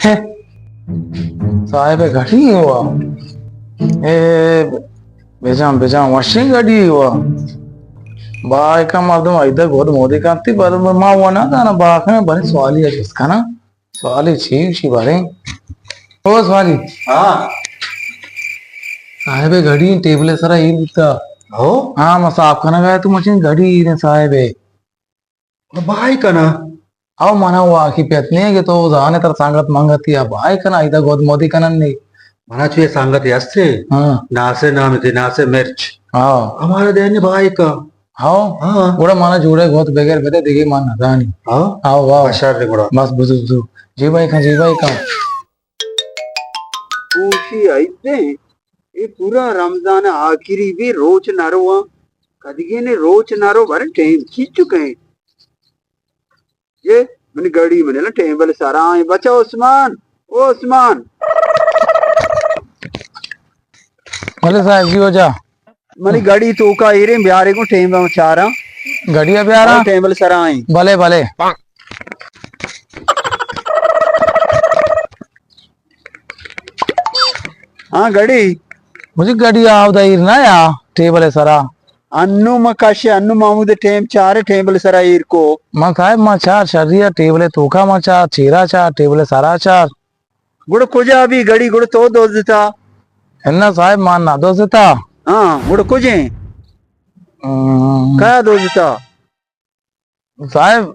है साहेब घटी हुआ ए बेजाम बेजाम वॉशिंग घटी हुआ बाय का मर्दम इधर बहुत मोदी कांति पर मां हुआ ना था ना बाक में बने सवाली है इसका ना सवाली छी बारे ओ सवाली हाँ साहेब घड़ी टेबल है सारा ये दिखता हो हाँ मैं साहब खाना गया तू मशीन घड़ी ने साहेब है बाय कना अहो मना हुआ की पेतनी है कि तो जाने तर सांगत मांगती है बाय कना इधर गोद मोदी कनन नहीं मना छुए सांगत यास्त्रे हाँ नासे नाम थे नासे मिर्च हाँ हमारे देने भाई का हाँ हाँ गुड़ा माना जुड़े बहुत बगैर बेटे दिखे मान ना नहीं हाँ आओ वाह अशार रे गुड़ा बस बुझु जी भाई का पूछी ऐसे ये पूरा रमजान आखिरी भी रोज नारो कदिगे ने रोज नारो बारे टाइम खींच चुके हैं ये मैंने गाड़ी मैंने ना टेबल सारा आए बचा उस्मान ओ उस्मान भले साहब जी हो जा मैंने गाड़ी तो का एरे ब्यारे को टेबल चारा घड़िया भी आ रहा टेबल सारा आए भले भले हाँ गाड़ी मुझे घड़िया आवदा ना या टेबल है सारा अन्नू मकाशे अन्नू मामूद टेम चार टेबल सारा ईर को मां साहेब मां चार शरिया टेबल है तोखा मां चार चेरा चार टेबल है सारा चार गुड़ कुजा अभी गाड़ी गुड़ तो दो देता है ना साहेब मां ना दो सेता हाँ गुड़ कुजे क्या दो देता साहेब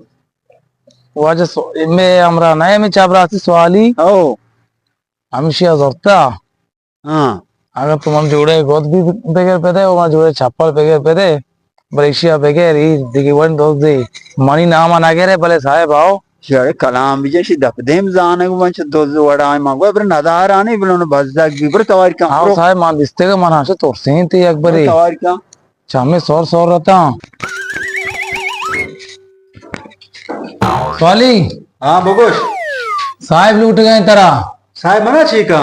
वाजे में हमरा नए में चाबरासी सवाली ओ हमेशा जोरता हाँ अगर तुम हम जोड़े गोद भी बगैर पेदे और जोड़े छप्पड़ बगैर पेदे बरेशिया बगैर ही दिगी वन दोस्त दी मनी नाम आना गे रे भले साहेब आओ शाळे कलाम भी जैसी दपदेम जाने को वंश दो वड़ा आए मांगो पर नदार आने बिलोन बजदा गिबर तवार का आओ साहेब मान दिसते का मना से तोर से थी अकबरी तवार का चामे सौर सौर रहता सवाली हाँ बगोश साहेब लूट गए तरा साहेब मना छी का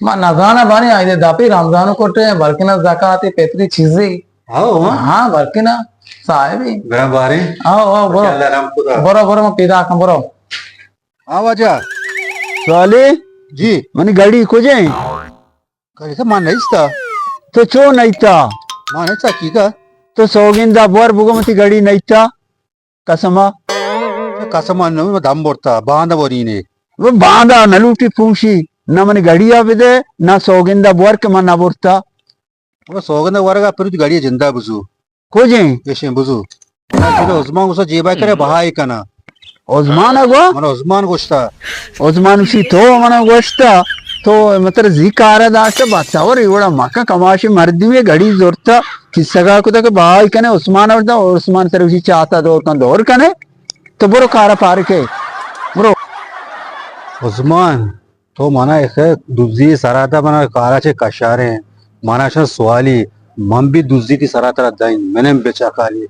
मां नजाना बानी आई दे दापी रमजान कोटे बरकिना ज़काती पेतरी चीज़ी आओ हाँ बरकिना साहेब ही गरा बारे आओ आओ बोरो अल्लाह राम खुदा बोरो बोरो मैं पीदा आका बोरो आवाज आ साले जी मनी गाड़ी को जाए करे से मान नहीं था तो चो नहीं था मान ऐसा की का तो सोगिंदा बोर बुगमती गाड़ी नहीं था कसमा कसमान में दम बोरता बांध बोरी ने वो बांधा नलूटी पूंशी न मनी गाड़िया बिदे न सोगिंदा बोर के मन बोरता वो सोगंद वरगा फिर गाड़ी जिंदा बुझू को जाए कैसे बुझू ना उस्मान उसे जेबा करे बहाई कना उस्मान अगो मन उस्मान गोश्ता उस्मान उसी तो मना गोश्ता तो मतलब जिकार दास्ट बतावर इवड़ा मक्का कमाशी मर्दी में घड़ी जोरता किसका को तक भाई कने उस्मान और उस्मान सर उसी चाहता दौर का दौर कने तो बुरो कारा पार के बुरो उस्मान तो माना एक दुजी सराता मना काराचे कशारे माना शर सवाली मन भी दुजी ती सराता दाइन मैंने बेचा काली